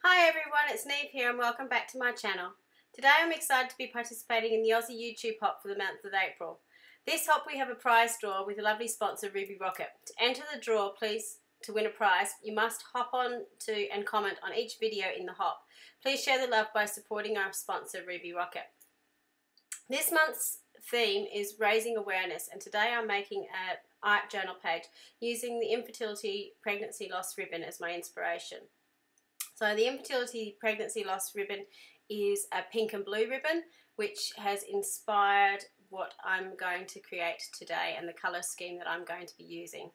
Hi everyone, it's Niamh here and welcome back to my channel. Today I'm excited to be participating in the Aussie YouTube hop for the month of April. This hop we have a prize draw with a lovely sponsor, Ruby Rocket. To enter the draw, please, to win a prize, you must hop on to and comment on each video in the hop. Please share the love by supporting our sponsor, Ruby Rocket. This month's theme is raising awareness, and today I'm making an art journal page using the infertility pregnancy loss ribbon as my inspiration. So the infertility pregnancy loss ribbon is a pink and blue ribbon which has inspired what I'm going to create today and the colour scheme that I'm going to be using.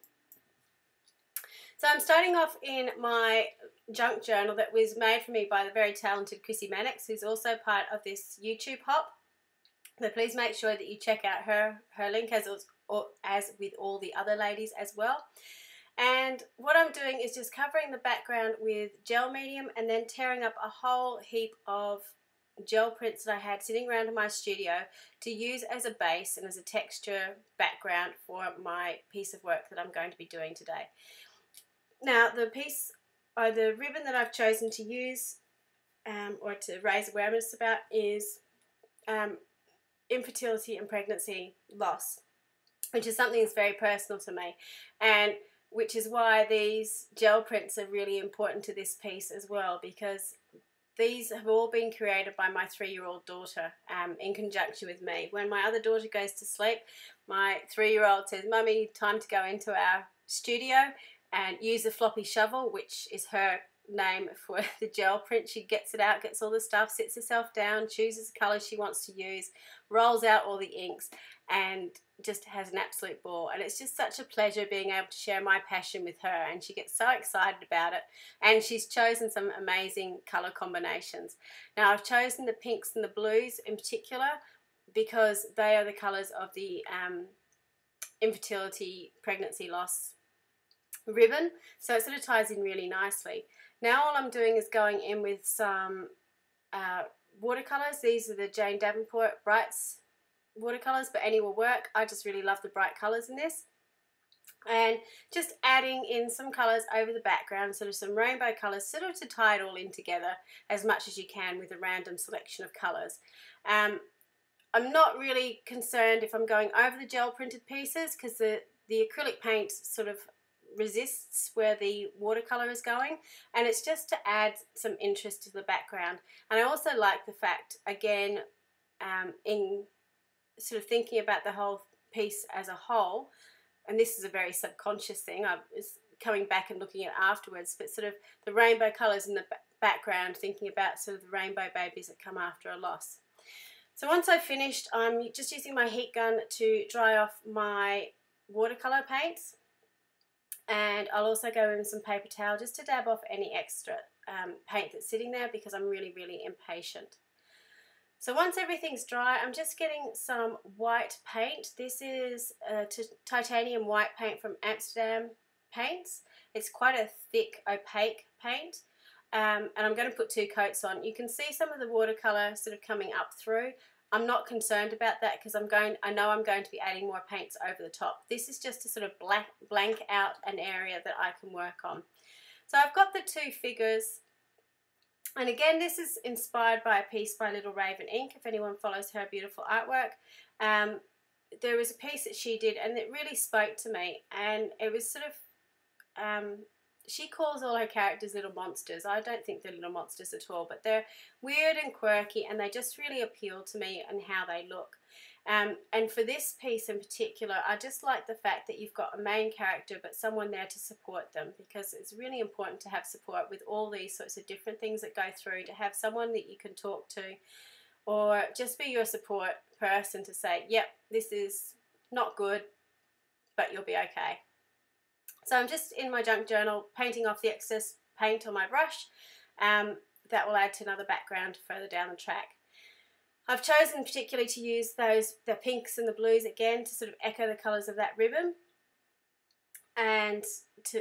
So I'm starting off in my junk journal that was made for me by the very talented Chrissy Mannix, who's also part of this YouTube hop. So please make sure that you check out her link as with all the other ladies as well. And what I'm doing is just covering the background with gel medium and then tearing up a whole heap of gel prints that I had sitting around in my studio to use as a base and as a texture background for my piece of work that I'm going to be doing today. Now the ribbon that I've chosen to use or to raise awareness about is infertility and pregnancy loss, which is something that's very personal to me, and which is why these gel prints are really important to this piece as well, because these have all been created by my 3-year-old daughter in conjunction with me. When my other daughter goes to sleep, my 3-year-old says, "Mummy, time to go into our studio and use the floppy shovel," which is her name for the gel print. She gets it out, gets all the stuff, sits herself down, chooses the colours she wants to use, rolls out all the inks, and just has an absolute ball. And it's just such a pleasure being able to share my passion with her, and she gets so excited about it, and she's chosen some amazing colour combinations. Now I've chosen the pinks and the blues in particular because they are the colours of the infertility pregnancy loss ribbon, so it sort of ties in really nicely. Now all I'm doing is going in with some watercolours. These are the Jane Davenport Brights watercolours, but any will work. I just really love the bright colours in this. And just adding in some colours over the background, sort of some rainbow colours, sort of to tie it all in together as much as you can with a random selection of colours. I'm not really concerned if I'm going over the gel printed pieces, because the acrylic paint sort of resists where the watercolor is going, and it's just to add some interest to the background. And I also like the fact, again, in sort of thinking about the whole piece as a whole, and this is a very subconscious thing, I was coming back and looking at it afterwards, but sort of the rainbow colors in the background, thinking about sort of the rainbow babies that come after a loss. So once I've finished, I'm just using my heat gun to dry off my watercolor paints. And I'll also go in with some paper towel just to dab off any extra paint that's sitting there, because I'm really, really impatient. So once everything's dry, I'm just getting some white paint. This is titanium white paint from Amsterdam Paints. It's quite a thick, opaque paint. And I'm going to put 2 coats on. You can see some of the watercolor sort of coming up through. I'm not concerned about that because I know I'm going to be adding more paints over the top. This is just to sort of blank out an area that I can work on. So I've got the 2 figures, and again this is inspired by a piece by Little Raven Ink, if anyone follows her beautiful artwork. There was a piece that she did and it really spoke to me, and it was sort of she calls all her characters little monsters. I don't think they're little monsters at all, but they're weird and quirky, and they just really appeal to me and how they look. And for this piece in particular, I just like the fact that you've got a main character but someone there to support them, because it's really important to have support with all these sorts of different things that go through, to have someone that you can talk to, or just be your support person to say, yep, this is not good, but you'll be okay. So I'm just in my junk journal painting off the excess paint on my brush. That will add to another background further down the track. I've chosen particularly to use the pinks and the blues again to sort of echo the colours of that ribbon, and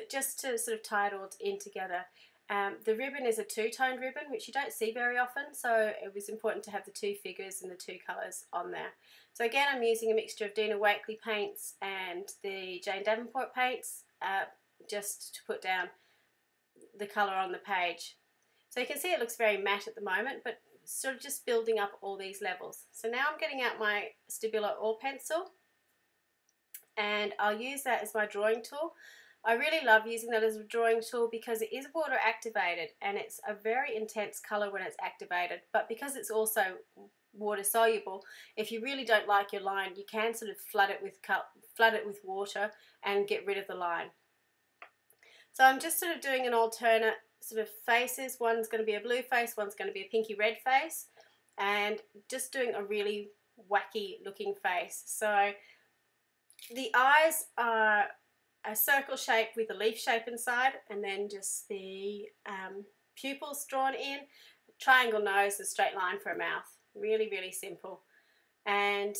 just to sort of tie it all in together. The ribbon is a 2-toned ribbon, which you don't see very often, so it was important to have the 2 figures and the 2 colours on there. So again, I'm using a mixture of Dina Wakley paints and the Jane Davenport paints just to put down the colour on the page. So you can see it looks very matte at the moment, but sort of just building up all these levels. So now I'm getting out my Stabilo Oil Pencil, and I'll use that as my drawing tool. I really love using that as a drawing tool because it is water activated, and it's a very intense colour when it's activated, but because it's also water soluble, if you really don't like your line, you can sort of flood it with water and get rid of the line. So I'm just sort of doing an alternate sort of faces. One's going to be a blue face, one's going to be a pinky red face, and just doing a really wacky looking face. So the eyes are a circle shape with a leaf shape inside, and then just the pupils drawn in, triangle nose, a straight line for a mouth. Really, really simple. And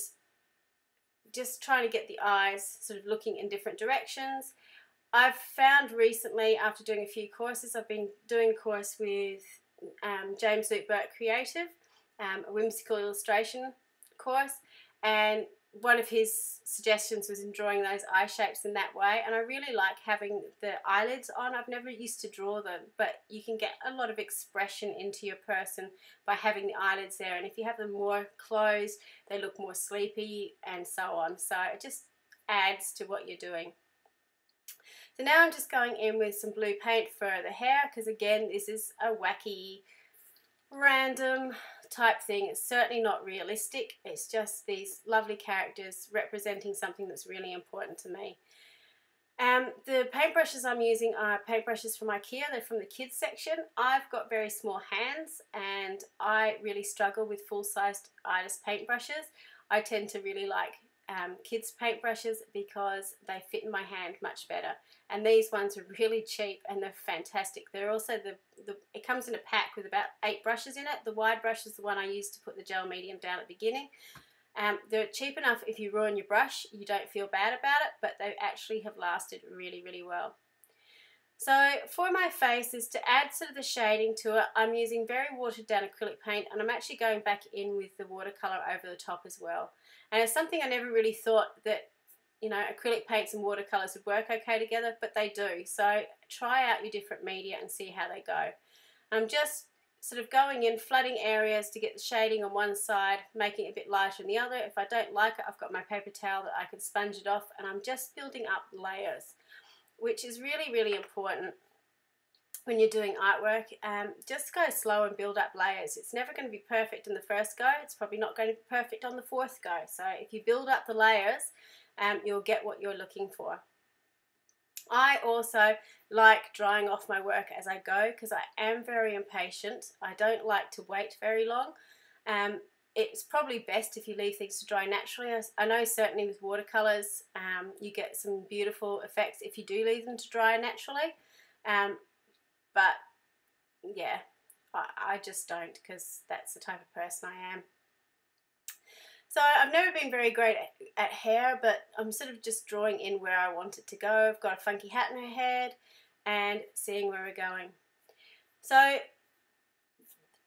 just trying to get the eyes sort of looking in different directions. I've found recently, after doing a few courses, I've been doing a course with James Luke Burke Creative, a whimsical illustration course, and one of his suggestions was in drawing those eye shapes in that way, and I really like having the eyelids on. I've never used to draw them, but you can get a lot of expression into your person by having the eyelids there, and if you have them more closed, they look more sleepy and so on. So it just adds to what you're doing. So now I'm just going in with some blue paint for the hair, because again, this is a wacky, random type thing. It's certainly not realistic. It's just these lovely characters representing something that's really important to me. The paintbrushes I'm using are paintbrushes from IKEA. They're from the kids section. I've got very small hands, and I really struggle with full-sized itis paintbrushes. I tend to really like kids paintbrushes because they fit in my hand much better, and these ones are really cheap and they're fantastic. They're also it comes in a pack with about 8 brushes in it. The wide brush is the one I used to put the gel medium down at the beginning. They're cheap enough if you ruin your brush, you don't feel bad about it, but they actually have lasted really, really well. So for my face is to add sort of the shading to it. I'm using very watered down acrylic paint, and I'm actually going back in with the watercolour over the top as well. And it's something I never really thought that, you know, acrylic paints and watercolours would work okay together, but they do. So try out your different media and see how they go. I'm just sort of going in, flooding areas to get the shading on one side, making it a bit lighter on the other. If I don't like it, I've got my paper towel that I can sponge it off, and I'm just building up layers, which is really, really important when you're doing artwork. Just go slow and build up layers. It's never going to be perfect in the first go. It's probably not going to be perfect on the 4th go. So if you build up the layers, you'll get what you're looking for. I also like drying off my work as I go because I am very impatient. I don't like to wait very long. It's probably best if you leave things to dry naturally. I know certainly with watercolours you get some beautiful effects if you do leave them to dry naturally. But yeah, I just don't, because that's the type of person I am. So I've never been very great at hair, but I'm sort of just drawing in where I want it to go. I've got a funky hat in her head and seeing where we're going. So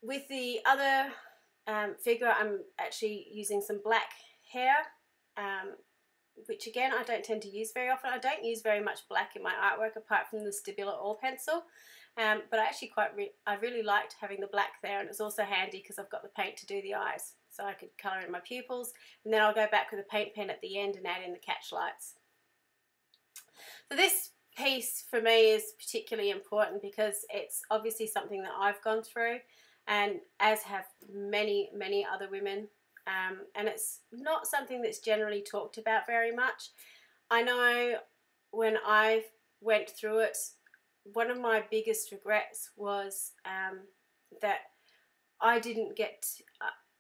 with the other figure, I'm actually using some black hair, which again I don't tend to use very often. I don't use very much black in my artwork apart from the Stabilo Oil Pencil, but I really liked having the black there, and it's also handy because I've got the paint to do the eyes. So I could colour in my pupils, and then I'll go back with a paint pen at the end and add in the catch lights. So this piece for me is particularly important because it's obviously something that I've gone through, and as have many, many other women, and it's not something that's generally talked about very much. I know when I went through it, one of my biggest regrets was that I didn't get...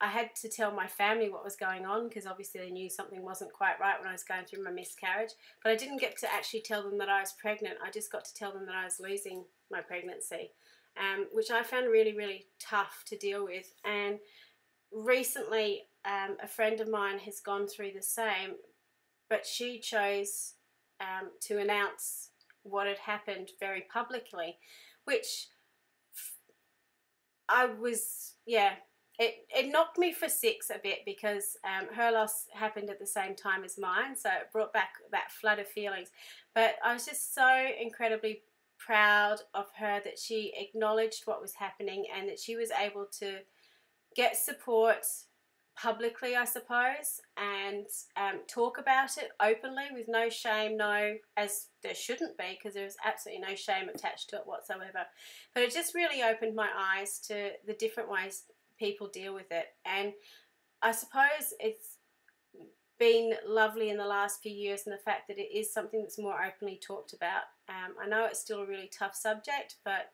I had to tell my family what was going on because obviously they knew something wasn't quite right when I was going through my miscarriage, but I didn't get to actually tell them that I was pregnant. I just got to tell them that I was losing my pregnancy, which I found really, really tough to deal with. And recently a friend of mine has gone through the same, but she chose to announce what had happened very publicly, which I was, yeah, it knocked me for 6 a bit because her loss happened at the same time as mine, so it brought back that flood of feelings. But I was just so incredibly proud of her that she acknowledged what was happening and that she was able to get support publicly, I suppose, and talk about it openly with no shame, no, as there shouldn't be, because there's absolutely no shame attached to it whatsoever. But it just really opened my eyes to the different ways people deal with it. And I suppose it's been lovely in the last few years, and the fact that it is something that's more openly talked about. I know it's still a really tough subject, but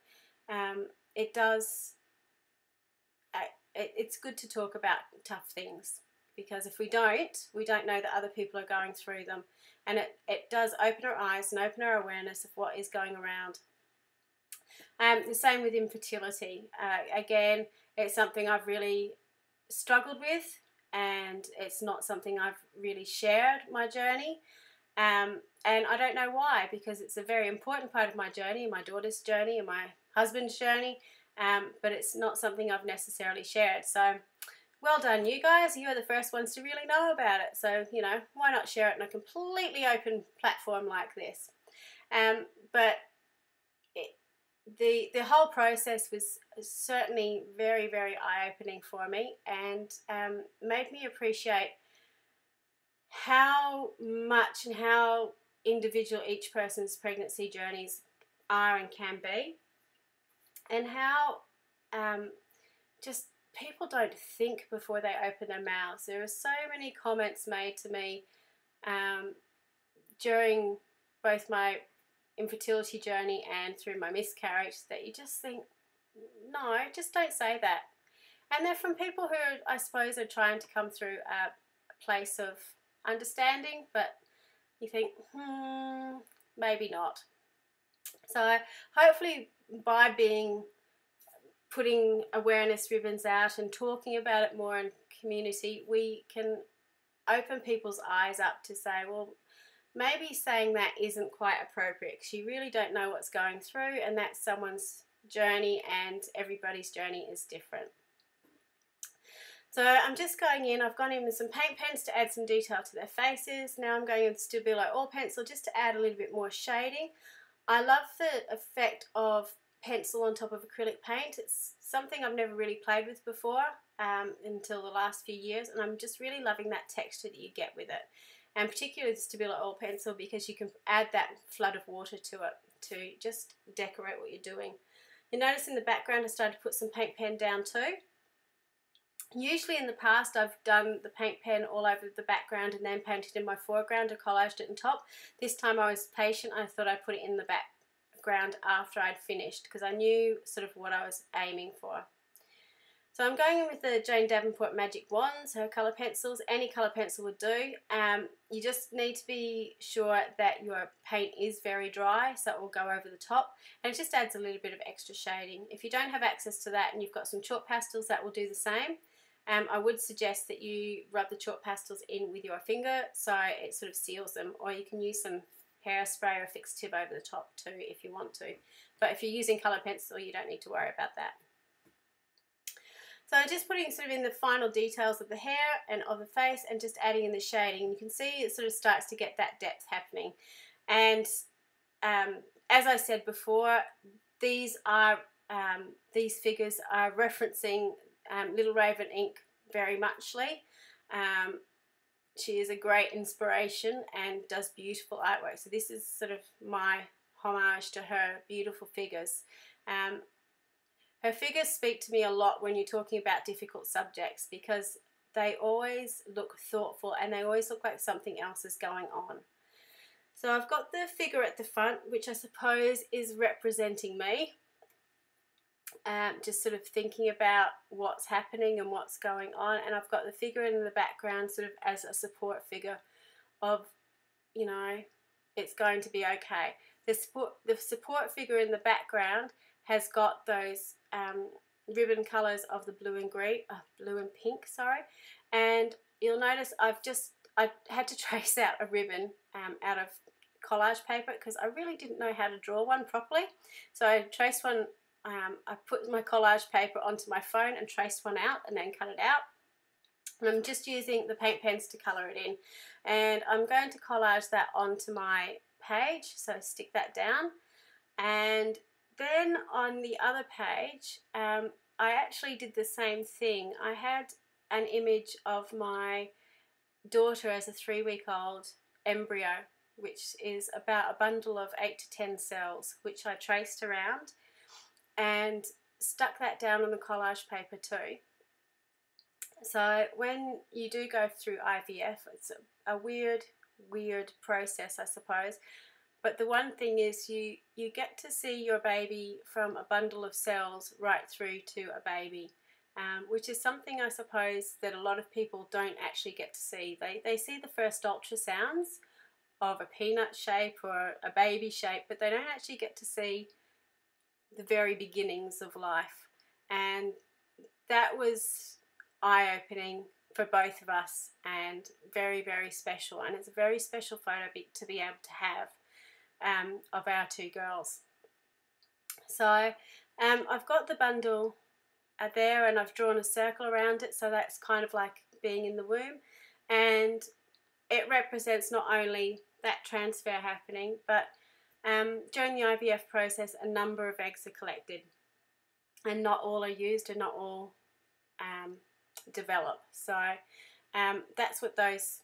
it does. It's good to talk about tough things, because if we don't know that other people are going through them, and it does open our eyes and open our awareness of what is going around. The same with infertility. Again, it's something I've really struggled with, and it's not something I've really shared my journey. And I don't know why, because it's a very important part of my journey, my daughter's journey, and my husband's journey. But it's not something I've necessarily shared. So well done, you guys. You are the first ones to really know about it. So, you know, why not share it in a completely open platform like this? But the whole process was certainly very, very eye-opening for me, and made me appreciate how much and how individual each person's pregnancy journeys are and can be. And how just people don't think before they open their mouths. There are so many comments made to me during both my infertility journey and through my miscarriage that you just think, no, just don't say that. And they're from people who, I suppose, are trying to come through a place of understanding, but you think, maybe not. So hopefully by putting awareness ribbons out and talking about it more in community, we can open people's eyes up to say, well, maybe saying that isn't quite appropriate, because you really don't know what's going through, and that's someone's journey, and everybody's journey is different. So I'm just going in, I've gone in with some paint pens to add some detail to their faces. Now I'm going in with Stabilo Oil Pencil just to add a little bit more shading. I love the effect of pencil on top of acrylic paint. It's something I've never really played with before until the last few years, and I'm just really loving that texture that you get with it, and particularly the Stabilo Oil Pencil, because you can add that flood of water to it to just decorate what you're doing. You notice in the background I started to put some paint pen down too. Usually in the past I've done the paint pen all over the background and then painted in my foreground or collaged it on top. This time I was patient. I thought I'd put it in the background after I'd finished, because I knew sort of what I was aiming for. So I'm going in with the Jane Davenport Magic Wands, her colour pencils. Any colour pencil would do. You just need to be sure that your paint is very dry, so it will go over the top, and it just adds a little bit of extra shading. If you don't have access to that and you've got some chalk pastels, that will do the same. I would suggest that you rub the chalk pastels in with your finger so it sort of seals them, or you can use some hairspray or fixed tip over the top too if you want to. But if you're using colour pencil, you don't need to worry about that. So just putting sort of in the final details of the hair and of the face, and just adding in the shading. You can see it sort of starts to get that depth happening. And as I said before, these figures are referencing Little Raven Ink very muchly. She is a great inspiration and does beautiful artwork. So this is sort of my homage to her beautiful figures. Her figures speak to me a lot when you're talking about difficult subjects, because they always look thoughtful and they always look like something else is going on. So I've got the figure at the front, which I suppose is representing me. Just sort of thinking about what's happening and what's going on, and I've got the figure in the background sort of as a support figure of, you know, it's going to be okay. The support figure in the background has got those ribbon colours of the blue and pink, sorry, and you'll notice I had to trace out a ribbon out of collage paper, because I really didn't know how to draw one properly. So I traced one. I put my collage paper onto my phone and traced one out and then cut it out. And I'm just using the paint pens to colour it in. And I'm going to collage that onto my page, so stick that down. And then on the other page, I actually did the same thing. I had an image of my daughter as a 3-week-old embryo, which is about a bundle of 8 to 10 cells, which I traced around and stuck that down on the collage paper too. So when you do go through IVF, it's a weird process, I suppose. But the one thing is you get to see your baby from a bundle of cells right through to a baby, which is something I suppose that a lot of people don't actually get to see. They see the first ultrasounds of a peanut shape or a baby shape, but they don't actually get to see the very beginnings of life. And that was eye-opening for both of us and very, very special. And it's a very special photo to be able to have of our 2 girls. So I've got the bundle there, and I've drawn a circle around it, so that's kind of like being in the womb, and it represents not only that transfer happening, but during the IVF process a number of eggs are collected, and not all are used and not all develop. So that's what those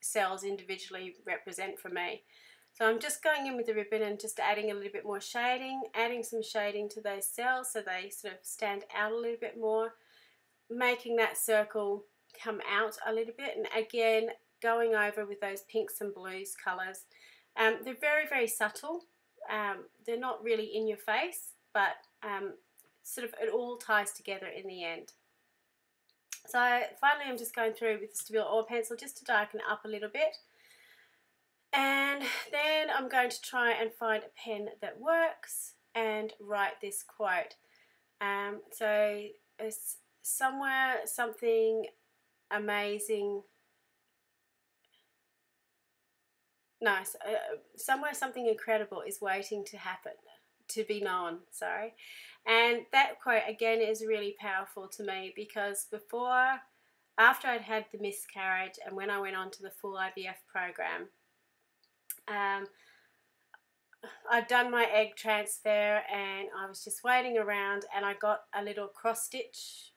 cells individually represent for me. So I'm just going in with the ribbon and just adding a little bit more shading, adding some shading to those cells so they sort of stand out a little bit more, making that circle come out a little bit, and again going over with those pinks and blues colours. They're very, very subtle. They're not really in your face, but sort of it all ties together in the end. So finally I'm just going through with the Stabilo oil pencil just to darken it up a little bit. And then I'm going to try and find a pen that works and write this quote. So it's somewhere something amazing. No, somewhere something incredible is waiting to happen, to be known, sorry. And that quote again is really powerful to me, because after I'd had the miscarriage and when I went on to the full IVF program, I'd done my egg transfer and I was just waiting around, and I got a little cross stitch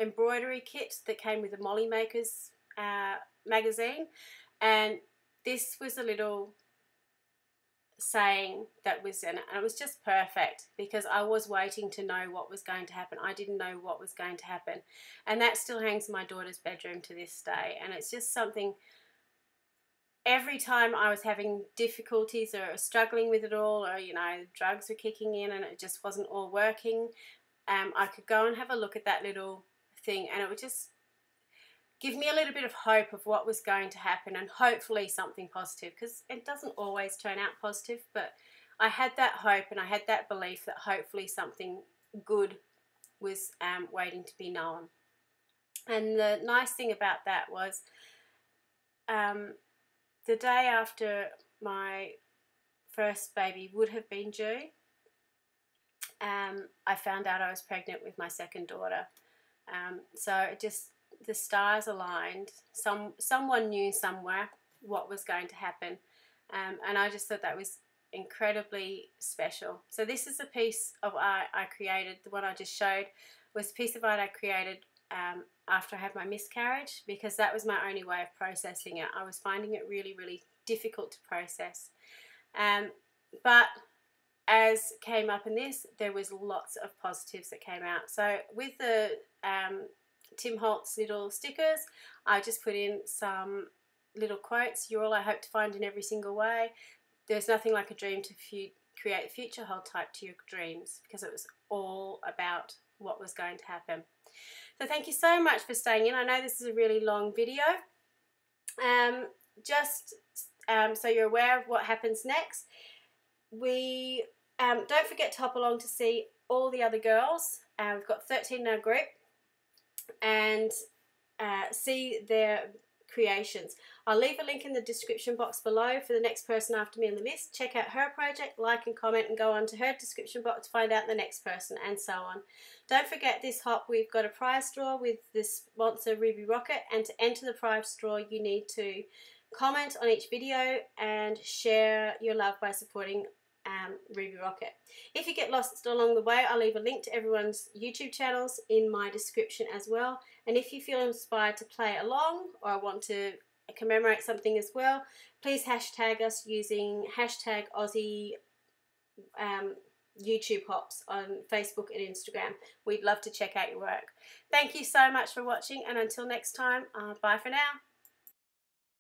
embroidery kit that came with the Molly Makers magazine, and this was a little saying that was in it, and it was just perfect because I was waiting to know what was going to happen. I didn't know what was going to happen, and that still hangs in my daughter's bedroom to this day. And it's just something, every time I was having difficulties or struggling with it all, or drugs were kicking in and it just wasn't all working, I could go and have a look at that little thing, and it would just give me a little bit of hope of what was going to happen, and hopefully something positive, because it doesn't always turn out positive, but I had that hope and I had that belief that hopefully something good was waiting to be known. And the nice thing about that was the day after my first baby would have been due, I found out I was pregnant with my second daughter. So it just, the stars aligned. Someone knew somewhere what was going to happen, and I just thought that was incredibly special. So this is a piece of art I created. The one I just showed was a piece of art I created after I had my miscarriage, because that was my only way of processing it. I was finding it really, really difficult to process. But as came up in this, there was lots of positives that came out. So with the Tim Holtz little stickers, I just put in some little quotes. You're all I hope to find in every single way. There's nothing like a dream to create a future. Hold tight to your dreams, because it was all about what was going to happen. So thank you so much for staying in. I know this is a really long video. So you're aware of what happens next. We don't forget to hop along to see all the other girls. We've got 13 in our group, and see their creations. I'll leave a link in the description box below for the next person after me on the list. Check out her project, like and comment, and go on to her description box to find out the next person, and so on. Don't forget, this hop we've got a prize draw with the sponsor Ruby Rocket, and to enter the prize draw you need to comment on each video and share your love by supporting Ruby Rocket. If you get lost along the way, I'll leave a link to everyone's YouTube channels in my description as well. And if you feel inspired to play along or want to commemorate something as well, please hashtag us using hashtag Aussie YouTube Hops on Facebook and Instagram. We'd love to check out your work. Thank you so much for watching, and until next time, bye for now.